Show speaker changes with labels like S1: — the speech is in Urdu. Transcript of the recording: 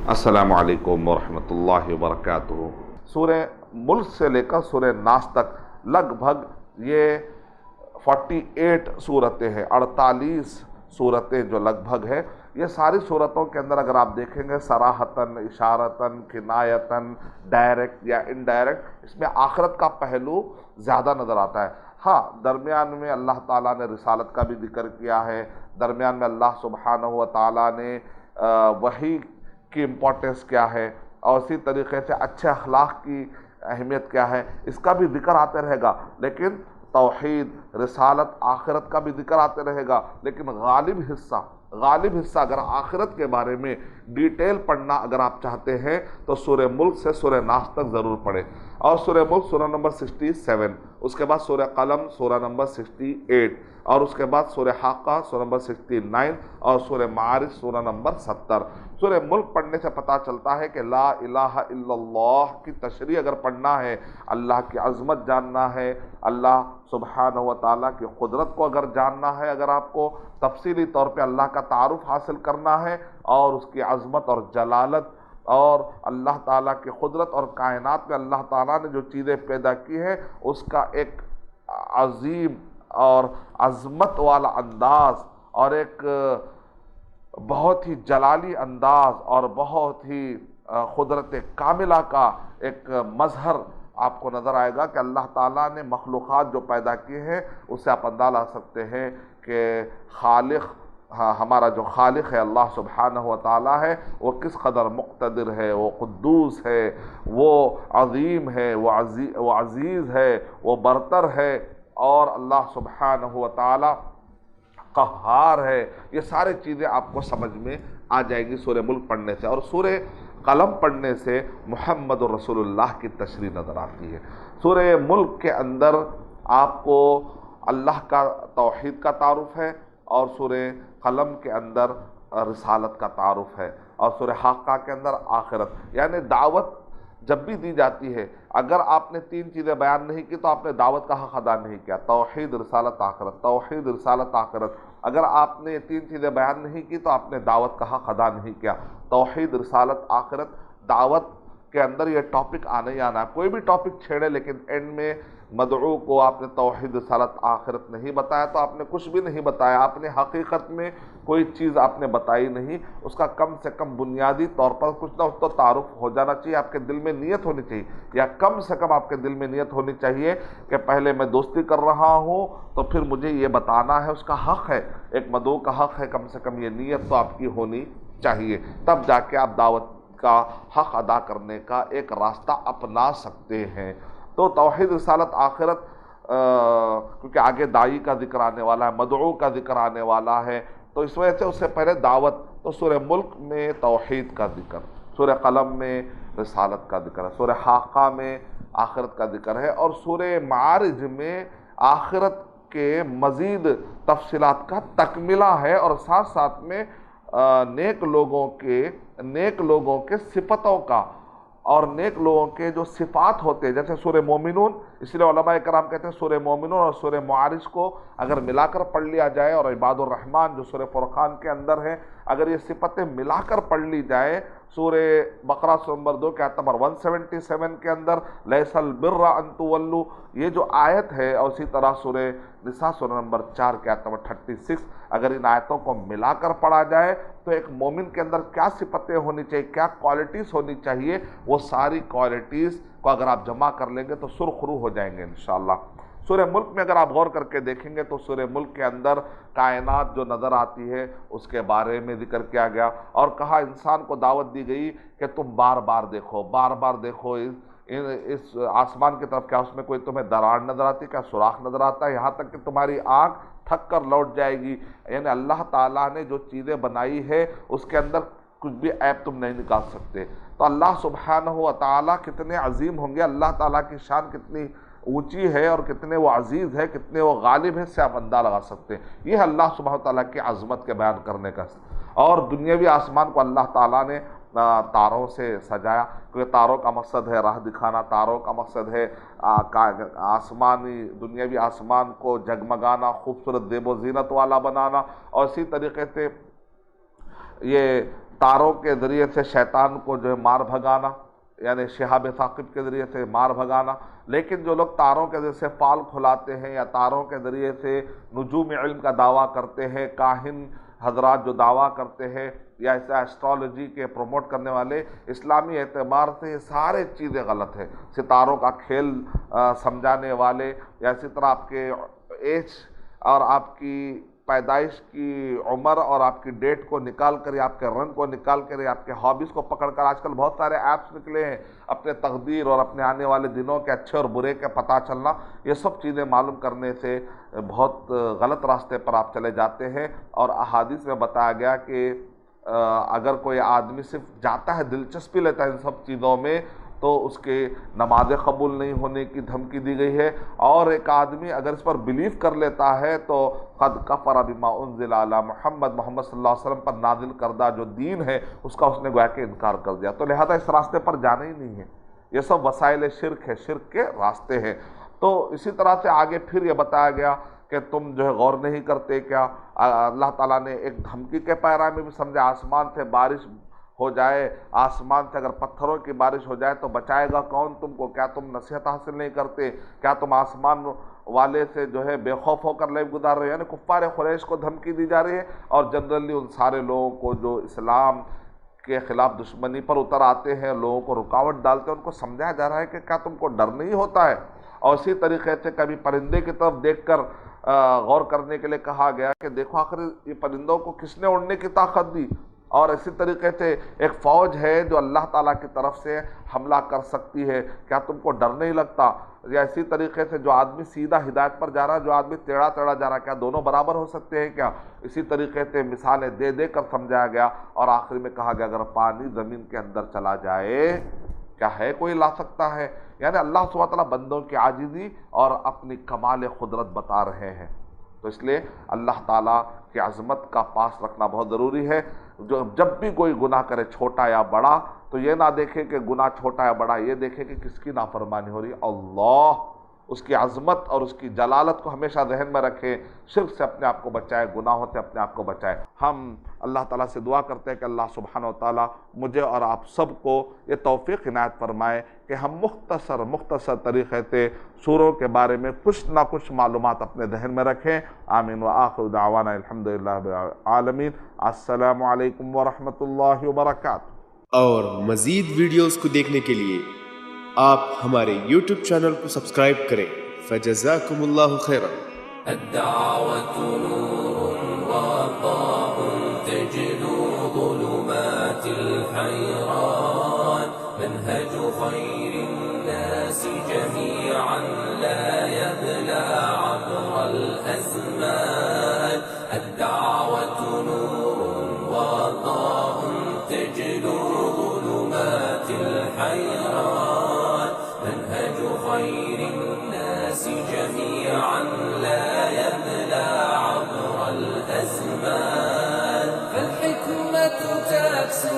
S1: السلام علیکم ورحمۃ اللہ وبرکاتہ۔ سورہ ملک سے لے کر سورہ ناس تک لگ بھگ یہ 48 صورتیں ہیں، 48 صورتیں جو لگ بھگ ہے۔ یہ ساری صورتوں کے اندر اگر آپ دیکھیں گے صراحتاً، اشارتاً، کنایتاً، ڈائریکٹ یا انڈائریکٹ، اس میں آخرت کا پہلو زیادہ نظر آتا ہے۔ ہاں، درمیان میں اللہ تعالیٰ نے رسالت کا بھی ذکر کیا ہے، درمیان میں اللہ سبحانہ و تعالیٰ نے وحی کی امپورٹنس کیا ہے، اور اسی طریقے سے اچھے اخلاق کی اہمیت کیا ہے، اس کا بھی ذکر آتے رہے گا۔ لیکن توحید، رسالت، آخرت کا بھی ذکر آتے رہے گا، لیکن غالب حصہ اگر آخرت کے بارے میں ڈیٹیل پڑھنا اگر آپ چاہتے ہیں تو سورہ ملک سے سورہ ناس تک ضرور پڑھیں۔ اور سورہ ملک سورہ نمبر 67، اس کے بعد سورہ قلم سورہ نمبر 68، اور اس کے بعد سورہ حاقہ سورہ نمبر 69، اور سورہ معارج سورہ نمبر 70۔ سورہ ملک پڑھنے سے پتہ چلتا ہے کہ لا الہ الا اللہ کی تشریح اگر پڑھنا ہے، اللہ کی عظمت جاننا ہے، اللہ سبحانہ و تعالیٰ کی قدرت کو اگر جاننا ہے، اگر آپ کو تفصیلی طور پہ اللہ کا تعارف حاصل کرنا ہے، اور اس کی عظمت اور جلالت اور اللہ تعالیٰ کی قدرت اور کائنات میں اللہ تعالیٰ نے جو چیزیں پیدا کی ہیں اس کا ایک عظیم اور عظمت والا انداز، اور ایک بہت ہی جلالی انداز، اور بہت ہی قدرت کاملہ کا ایک مظہر آپ کو نظر آئے گا کہ اللہ تعالیٰ نے مخلوقات جو پیدا کی ہیں اس سے آپ اندازہ لگا سکتے ہیں کہ خالق، ہمارا جو خالق ہے اللہ سبحانہ و تعالیٰ ہے، وہ کس قدر مقتدر ہے، وہ قدوس ہے، وہ عظیم ہے، وہ عزیز ہے، وہ برتر ہے، اور اللہ سبحانہ و تعالیٰ قہار ہے۔ یہ سارے چیزیں آپ کو سمجھ میں آ جائے گی سورہ ملک پڑھنے سے۔ اور سورہ قلم پڑھنے سے محمد رسول اللہ کی تشریح نظر آتی ہے۔ سورہ ملک کے اندر آپ کو اللہ کا توحید کا تعارف ہے، اور سورہ قلم کے اندر رسالت کا تعارف ہے، اور سورہ حاقہ کے اندر آخرت۔ یعنی دعوت جب بھی دی جاتی ہے، اگر آپ نے تین چیزیں بیان نہیں کی تو آپ نے دعوت کا حق ادا نہیں کیا۔ توحید، رسالت، آخرت، توحید، رسالت، آخرت۔ اگر آپ نے یہ تین چیزیں بیان نہیں کی تو آپ نے دعوت کا حق ادا نہیں کیا۔ توحید، رسالت، آخرت، دعوت کے اندر یہ ٹاپک آنا ہی آنا ہے۔ کوئی بھی ٹاپک چھیڑے لیکن اینڈ میں مدعو کو آپ نے توحید، رسالت، آخرت نہیں بتایا تو آپ نے کچھ بھی نہیں بتایا، آپ نے حقیقت میں کوئی چیز آپ نے بتائی نہیں۔ اس کا کم سے کم بنیادی طور پر کچھ نہ کچھ تو تعارف ہو جانا چاہیے، آپ کے دل میں نیت ہونی چاہیے، یا کم سے کم آپ کے دل میں نیت ہونی چاہیے کہ پہلے میں دوستی کر رہا ہوں تو پھر مجھے یہ بتانا ہے، اس کا حق ہے، ایک مدعو کا حق ہے، کم سے کم یہ نیت تو آپ کی ہونی چاہیے، تب جا کے آپ دعوت کا حق ادا کرنے کا ایک راستہ اپنا سکتے ہیں۔ تو توحید، رسالت، آخرت، کیونکہ آگے داعی کا ذکر آنے والا ہے، مدعو کا ذکر آنے والا ہے، تو اس وجہ سے اس سے پہلے دعوت۔ تو سورہ ملک میں توحید کا ذکر، سورہ قلم میں رسالت کا ذکر ہے، سورہ حاقہ میں آخرت کا ذکر ہے، اور سورہ معارج میں آخرت کے مزید تفصیلات کا تکملہ ہے، اور ساتھ ساتھ میں نیک لوگوں کے صفتوں کا، اور نیک لوگوں کے جو صفات ہوتے ہیں، جیسے سورہ مومنون، اس لیے علماء کرام کہتے ہیں سورہ مومنون اور سورہ معارج کو اگر ملا کر پڑھ لیا جائے، اور عباد الرحمن جو سورہ فرقان کے اندر ہے، اگر یہ صفتیں ملا کر پڑھ لی جائے، سورہ بقرہ سورہ نمبر 2 کے آیت نمبر 177 کے اندر لیس البر ان تولوا، یہ جو آیت ہے، اور اسی طرح سورہ نساء سورہ نمبر 4 کے آیت نمبر 36، اگر ان آیتوں کو ملا کر پڑھا جائے تو ایک مومن کے اندر کیا صفتیں ہونی چاہیے، کیا کوالٹیز ہونی چاہیے، وہ ساری کوالٹیز کو اگر آپ جمع کر لیں گے تو سرخرو ہو جائیں گے انشاءاللہ۔ سورہ ملک میں اگر آپ غور کر کے دیکھیں گے تو سورہ ملک کے اندر کائنات جو نظر آتی ہے اس کے بارے میں ذکر کیا گیا، اور کہا انسان کو دعوت دی گئی کہ تم بار بار دیکھو اس آسمان کی طرف، کیا اس میں کوئی تمہیں دراڑ نظر آتی، کیا سوراخ نظر آتا ہے، یہاں تک کہ تمہاری آنکھ تھک کر لوٹ جائے گی۔ یعنی اللہ تعالیٰ نے جو چیزیں بنائی ہے اس کے اندر کچھ بھی عیب تم نہیں نکال سکتے۔ تو اللہ سبحانہ و تعالیٰ کتنے عظیم ہوں گے، اللہ تعالیٰ کی شان کتنی اونچی ہے، اور کتنے وہ عزیز ہے، کتنے وہ غالب ہے، اس سے آپ اندازہ لگا سکتے ہیں۔ یہ ہے اللہ سبحانہ و تعالیٰ کی عظمت کے بیان کرنے کا۔ اور دنیاوی آسمان کو اللہ تعالیٰ نے تاروں سے سجایا، کیونکہ تاروں کا مقصد ہے راہ دکھانا، تاروں کا مقصد ہے دنیاوی آسمان کو جگمگانا، خوبصورت زیب و زینت والا بنانا، اور اسی طریقے سے یہ تاروں کے ذریعے سے شیطان کو جو ہے مار بھگانا، یعنی شہاب ثاقب کے ذریعے سے مار بھگانا۔ لیکن جو لوگ تاروں کے ذریعے سے فال کھلاتے ہیں یا تاروں کے ذریعے سے نجوم علم کا دعویٰ کرتے ہیں، کاہن حضرات جو دعویٰ کرتے ہیں یا ایسا ایسٹرالوجی کے پروموٹ کرنے والے، اسلامی اعتبار سے یہ سارے چیزیں غلط ہیں۔ ستاروں کا کھیل سمجھانے والے، یا اسی طرح آپ کے ایج اور آپ کی پیدائش کی عمر اور آپ کی ڈیٹ کو نکال کر یا آپ کے رنگ کو نکال کر یا آپ کے ہابیز کو پکڑ کر، آج کل بہت سارے ایپس نکلے ہیں اپنے تقدیر اور اپنے آنے والے دنوں کے اچھے اور برے کا پتہ چلنا، یہ سب چیزیں معلوم کرنے سے بہت غلط راستے پر آپ چلے جاتے ہیں۔ اور احادیث میں بتایا گیا کہ اگر کوئی آدمی صرف جاتا ہے، دلچسپی لیتا ہے ان سب چیزوں میں، تو اس کے نمازیں قبول نہیں ہونے کی دھمکی دی گئی ہے، اور ایک آدمی اگر اس پر بلیو کر لیتا ہے تو قد کفر بما انزل علی محمد صلی اللہ علیہ وسلم پر نازل کردہ جو دین ہے اس کا اس نے گویا کہ انکار کر دیا۔ تو لہذا اس راستے پر جانا ہی نہیں ہے، یہ سب وسائل شرک ہے، شرک کے راستے ہیں۔ تو اسی طرح سے آگے پھر یہ بتایا گیا کہ تم جو ہے غور نہیں کرتے کیا؟ اللہ تعالیٰ نے ایک دھمکی کے پیرا میں بھی سمجھا، آسمان سے بارش ہو جائے، آسمان سے اگر پتھروں کی بارش ہو جائے تو بچائے گا کون تم کو؟ کیا تم نصیحت حاصل نہیں کرتے؟ کیا تم آسمان والے سے جو ہے بے خوف ہو کر لیب گزار رہے ہیں؟ یعنی کفار قریش کو دھمکی دی جا رہی ہے، اور جنرلی ان سارے لوگوں کو جو اسلام کے خلاف دشمنی پر اتر آتے ہیں، لوگوں کو رکاوٹ ڈالتے ہیں، ان کو سمجھایا جا رہا ہے کہ کیا تم کو ڈر نہیں ہوتا ہے؟ اور اسی طریقے سے کبھی پرندے کی طرف دیکھ کر غور کرنے کے لیے کہا گیا کہ دیکھو آخر یہ پرندوں کو کس نے اڑنے کی طاقت دی؟ اور اسی طریقے سے ایک فوج ہے جو اللہ تعالیٰ کی طرف سے حملہ کر سکتی ہے، کیا تم کو ڈر نہیں لگتا؟ یا اسی طریقے سے جو آدمی سیدھا ہدایت پر جا رہا ہے، جو آدمی ٹیڑھا ٹیڑھا جا رہا ہے، کیا دونوں برابر ہو سکتے ہیں کیا؟ اسی طریقے سے مثالیں دے دے کر سمجھایا گیا، اور آخر میں کہا گیا اگر پانی زمین کے اندر چلا جائے کیا ہے کوئی لا سکتا ہے؟ یعنی اللہ سبحانہ وتعالیٰ بندوں کی عاجزی اور اپنی کمال قدرت بتا رہے ہیں۔ تو اس لیے اللہ تعالیٰ کی عظمت کا پاس رکھنا بہت ضروری ہے۔ جب بھی کوئی گناہ کرے، چھوٹا یا بڑا، تو یہ نہ دیکھے کہ گناہ چھوٹا یا بڑا، یہ دیکھے کہ کس کی نافرمانی ہو رہی ہے۔ اللہ اس کی عظمت اور اس کی جلالت کو ہمیشہ ذہن میں رکھے، شرک سے اپنے آپ کو بچائے، گناہوں سے اپنے آپ کو بچائے۔ ہم اللہ تعالیٰ سے دعا کرتے ہیں کہ اللہ سبحانہ وتعالیٰ مجھے اور آپ سب کو یہ توفیق عنایت فرمائے کہ ہم مختصر طریقے سے سوروں کے بارے میں کچھ نہ کچھ معلومات اپنے ذہن میں رکھیں۔ آمین وآخر دعوانا الحمدللہ رب العالمین۔ السلام علیکم ورحمۃ اللہ وبرکاتہ۔
S2: اور مزید ویڈیوز کو دیکھنے کے لیے آپ ہمارے یوٹیوب چینل کو سبسکرائب کریں۔ فجزاکم اللہ خیرا۔
S3: الدعوة نور وضاء تجلو ظلمات الحيران، منهج خير الناس جميعا لا يبلى عبر الأزمان. الدعوة نور وضاء تجلو ظلمات الحيران، منهج خير الناس جميعا لا يبلى عبر الأزمان. فالحكمة تكسو